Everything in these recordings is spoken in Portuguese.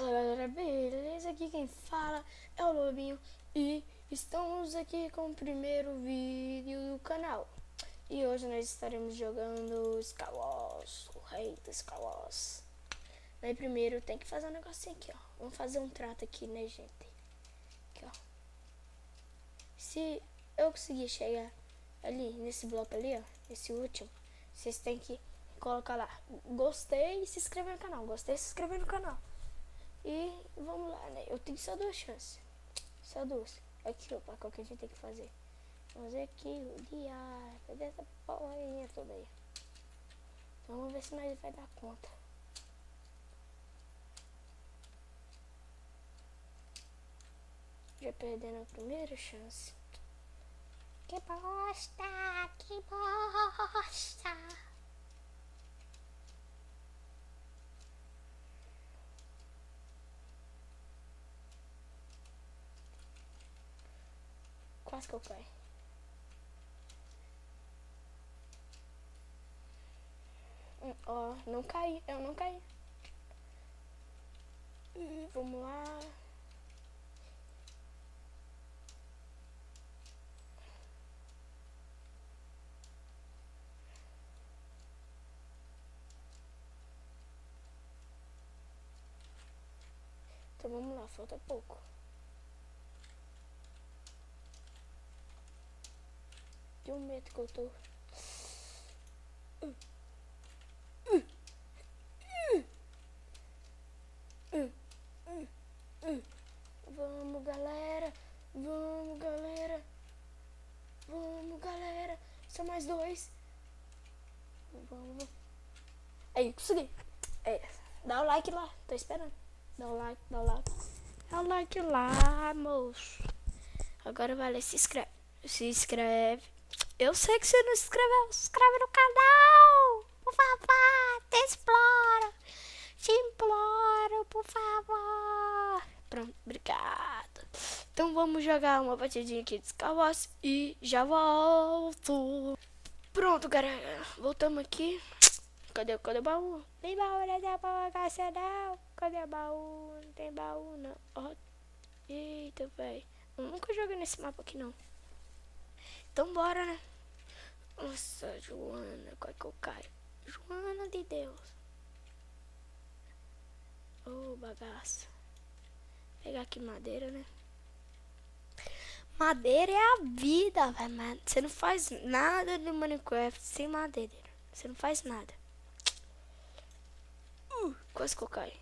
Fala galera, beleza? Aqui quem fala é o Lobinho e estamos aqui com o primeiro vídeo do canal. E hoje nós estaremos jogando Skywars, o rei do Skywars. Mas primeiro tem que fazer um negocinho aqui, ó. Vamos fazer um trato aqui, né, gente? Aqui, ó. Se eu conseguir chegar ali, nesse bloco ali, ó, esse último, vocês têm que colocar lá gostei e se inscrever no canal. Gostei e se inscrever no canal. E vamos lá, né? Eu tenho só duas chances. Só duas. Aqui, opa, qual que a gente tem que fazer? Vamos fazer aqui o diário. Cadê essa porrinha toda aí? Então vamos ver se nós vai dar conta. Já perdendo a primeira chance. Que bosta! Que bosta! Quase que eu caio. Ó, não caí, eu não caí. Vamos lá. Então vamos lá, falta pouco. De um medo que eu tô. Vamos galera, vamos galera, vamos galera, são mais dois. Vamos. Aí, consegui. É, dá o like lá, tô esperando. Dá o like, dá o like. Dá o like lá, moço. Agora vai lá, se inscreve. Se inscreve. Eu sei que você não se inscreveu. Se inscreve no canal. Por favor, te exploro. Te imploro, por favor. Pronto, obrigado. Então vamos jogar uma partidinha aqui de Skywars e já volto. Pronto, galera. Voltamos aqui. Cadê o baú? Tem baú nessa caixa não. Cadê o baú? Não tem baú não. Oh. Eita, velho. Eu nunca joguei nesse mapa aqui não. Então bora, né? Nossa, Joana, qual é que eu caio? Joana de Deus. Oh, bagaça. Pegar aqui madeira, né? Madeira é a vida, velho. Você não faz nada no Minecraft sem madeira. Você não faz nada. Quase que eu caio.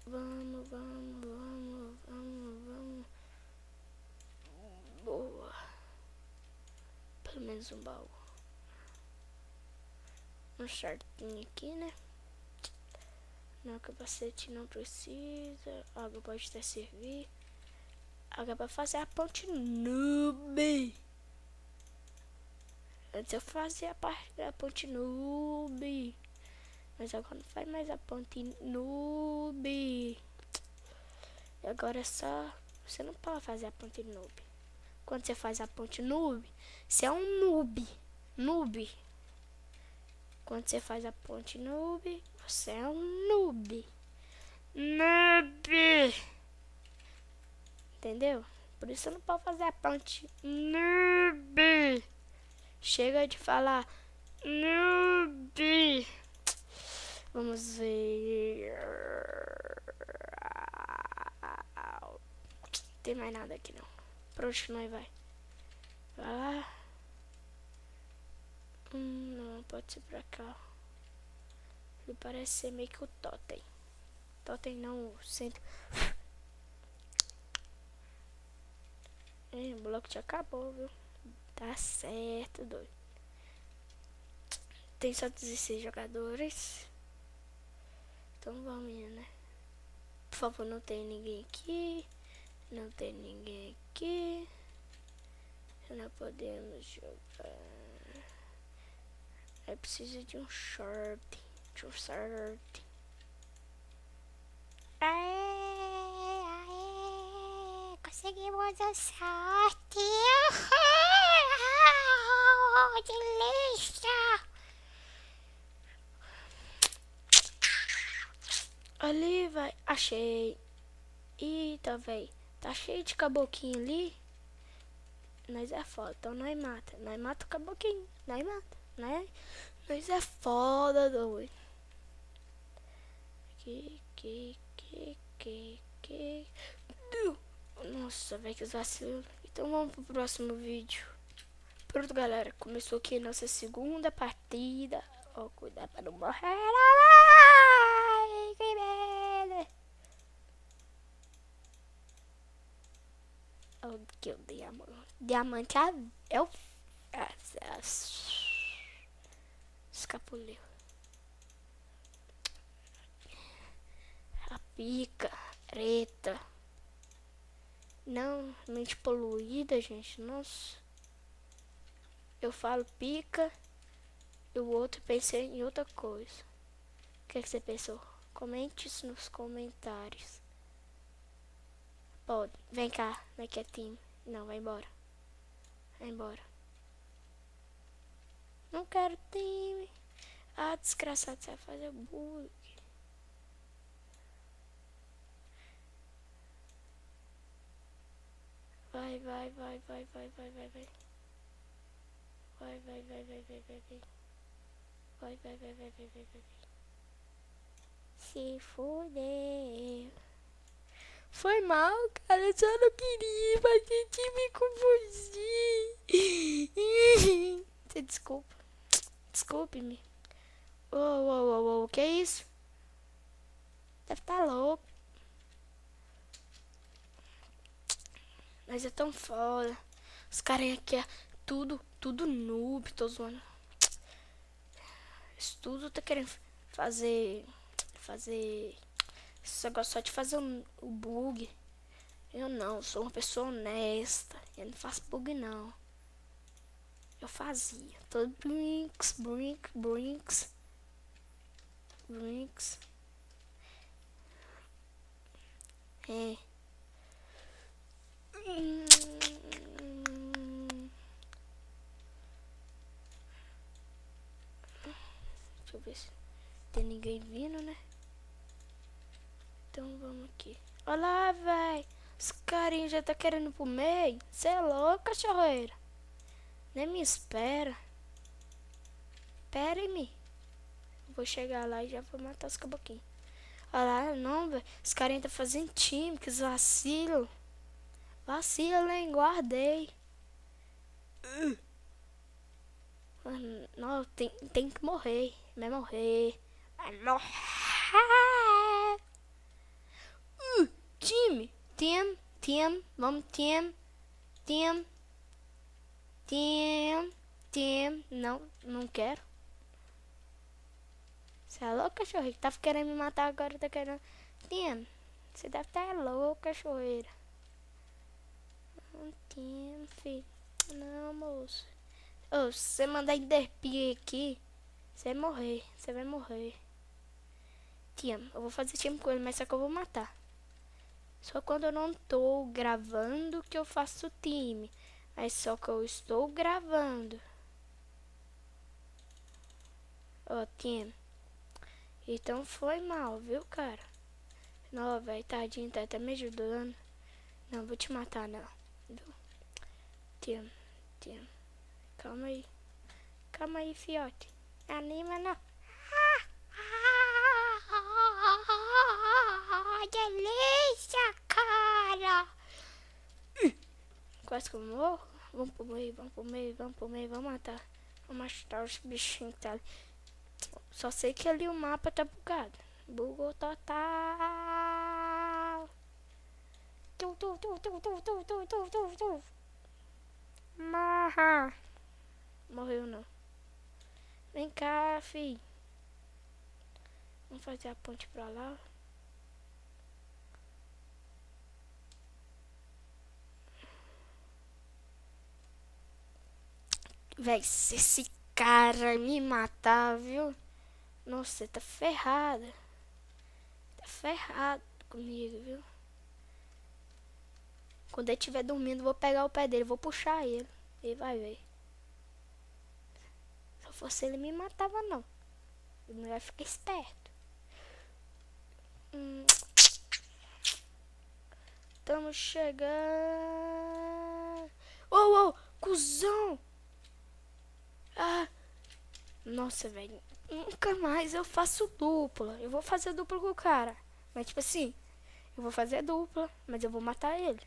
Vamos, vamos, vamos, vamos, vamos. Boa. Pelo menos um baú. Um shortinho aqui, né? Não, capacete não precisa. Água pode até servir. Água pra fazer a ponte noob. Antes eu fazia a parte da ponte noob. Mas agora não faz mais a ponte noob. E agora é só... Você não pode fazer a ponte noob. Quando você faz a ponte noob, você é um noob. Noob. Quando você faz a ponte noob, você é um noob. Noob. Entendeu? Por isso você não pode fazer a ponte noob. Chega de falar noob. Vamos ver. Não tem mais nada aqui não. Pra onde que nós vai? Vai lá. Não, pode ser pra cá. Ele parece ser meio que o totem. Totem não, o centro. O bloco já acabou, viu? Tá certo, doido. Tem só 16 jogadores. Então vamos ir, né? Por favor, não tem ninguém aqui. Não tem ninguém aqui. Não podemos jogar. É preciso de um short. De um short. Aê, aê. Conseguimos um short. Delícia. Ali, vai. Achei. Eita, véi. Tá cheio de caboquinho ali. Nós é foda, então nós mata. Nós mata o caboquinho. Nós mata, né? Nós é foda, doido. Que. Nossa, velho, que vacilo. Então vamos pro próximo vídeo. Pronto, galera. Começou aqui a nossa segunda partida. Ó, cuidado pra não morrer. Ai, que merda. Ó, que o diamante. Diamante é o... Escapuliu. A pica. Preta. Não, mente poluída, gente. Nossa. Eu falo pica e o outro pensei em outra coisa. O que você pensou? Comente isso nos comentários. Pode. Vem cá, vai quietinho. Não, vai embora. Vai embora. Não quero time. Ah, desgraçado, você vai fazer bug. Vai. Vai. Se fudeu. Foi mal, cara. Eu só não queria fazer time com você. Você desculpa. Desculpe-me. O que é isso? Deve estar louco. Mas é tão foda. Os caras aqui é tudo noob, tô zoando. Isso tudo tá querendo fazer esse negócio só de fazer o bug. Eu não, sou uma pessoa honesta. Eu não faço bug não. Eu fazia. Todo brinks. É. Deixa eu ver se tem ninguém vindo, né? Então vamos aqui. Olha lá, véi. Os carinhos já tá querendo ir pro meio. Cê é louco, cachorreira. Nem me espera. Espere-me. Vou chegar lá e já vou matar os caboquinhos. Olha lá, não, velho. Os carinhos tá fazendo time, que vacilo. Vacilo, hein? Guardei. Não, tem que morrer. Vai morrer. Vai morrer. Time. Vamos, team. Não quero. Você é louco, cachorreiro? Tava querendo me matar agora, tá querendo... Team. Você deve estar louco, cachorreira. Team, filho. Não, moço. Oh, se você mandar enderpir aqui, você vai morrer. Team, eu vou fazer time com ele, mas só que eu vou matar. Só quando eu não tô gravando que eu faço time. Mas só que eu estou gravando. Ó, team. Então foi mal, viu, cara? Não, velho, tadinho, tá até me ajudando. Não, vou te matar, não. Viu? Team. Calma aí, fiote. Anima, não. Delícia, cara. Quase que eu morro. Vamos pro meio, vamos matar. Vamos matar os bichinhos que tá ali. Só sei que ali o mapa tá bugado. Bugou total. Marra. Morreu não. Vem cá, fi. Vamos fazer a ponte pra lá. Véi, se esse cara me matar, viu? Nossa, você tá ferrada. Tá ferrado comigo, viu? Quando ele estiver dormindo, vou pegar o pé dele, vou puxar ele. Ele vai ver. Se eu fosse ele, me matava não. Ele vai ficar esperto. Estamos chegando. Ô, cuzão. Ah, nossa, velho. Nunca mais eu faço dupla. Eu vou fazer dupla com o cara. Mas, tipo assim, eu vou fazer dupla, mas eu vou matar ele.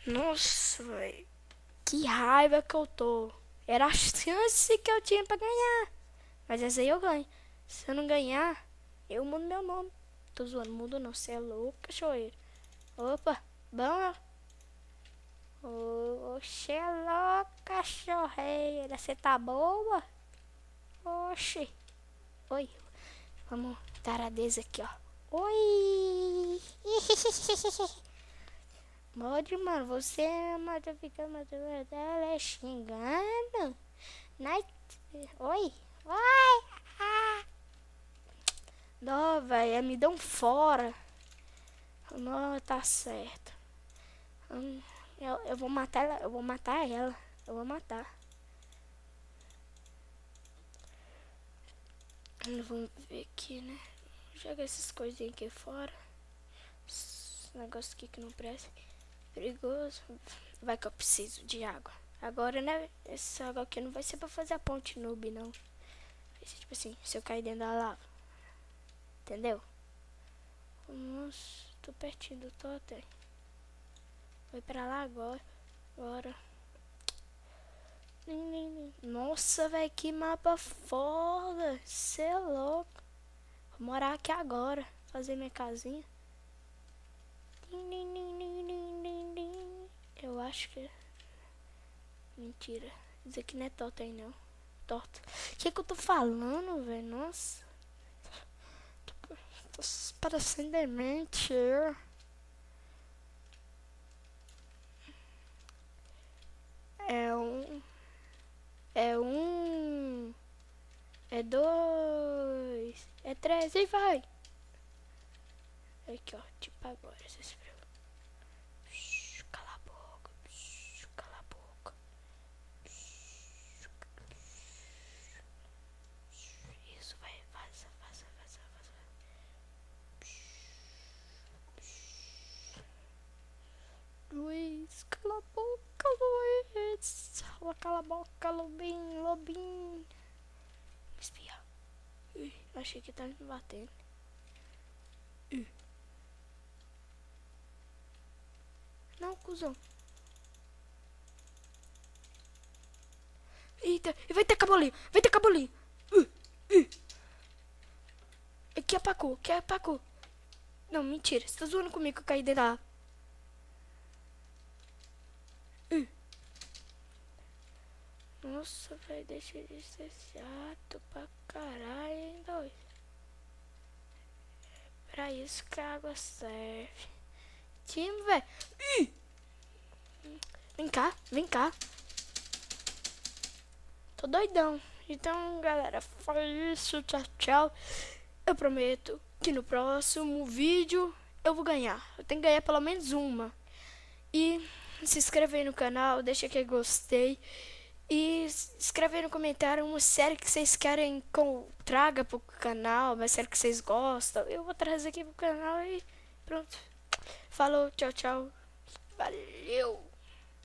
Nossa, velho. Que raiva que eu tô. Era a chance que eu tinha pra ganhar. Mas essa aí eu ganho. Se eu não ganhar, eu mudo meu nome. Tô zoando, mudo não. Você é louco, cachoeiro. Opa, bom. Oxe, é louco, cachorreira. Você tá boa? Oxe. Oi. Vamos taradeza aqui, ó. Oi. Mode, mano. Você é modificando, ela é xingando. Night. Oi. Oi. Ah. Não, velho. Me dão fora. Não, tá certo. Eu vou matar ela. Eu vou matar ela. Eu vou matar. Vamos ver aqui, né? Joga essas coisinhas aqui fora. Esse negócio aqui que não presta. Perigoso. Vai que eu preciso de água. Agora, né? Essa água aqui não vai ser pra fazer a ponte noob, não. Vai ser tipo assim, se eu cair dentro da lava. Entendeu? Nossa, tô pertinho do totem. Vou pra lá agora. Nossa, velho, que mapa foda. Cê é louco. Vou morar aqui agora. Fazer minha casinha. Eu acho que... Mentira. Isso aqui não é totem, não. Torta. O que eu tô falando, velho? Nossa. Tô parecendo demente. É dois. É três. E vai. Aqui, ó. Tipo agora. Vocês viram? Cala a boca. Cala a boca. Isso, vai. Vaza. Luiz, cala a boca, Luiz. Cala a boca, Lobinho. Espia. Achei que tava me batendo. Não, cuzão. Eita, vai ter cabolinho. Aqui é Pacu. Não, mentira. Você tá zoando comigo que eu caí dentro da água. Nossa, velho, deixa de ser chato pra caralho, hein, doido. É pra isso que a água serve. Time, velho. Vem cá. Tô doidão. Então, galera, foi isso. Tchau. Eu prometo que no próximo vídeo eu vou ganhar. Eu tenho que ganhar pelo menos uma. E se inscreve aí no canal, deixa aqui gostei. E escreve aí no comentário uma série que vocês querem que eu traga pro canal, uma série que vocês gostam. Eu vou trazer aqui pro canal e pronto. Falou, tchau. Valeu!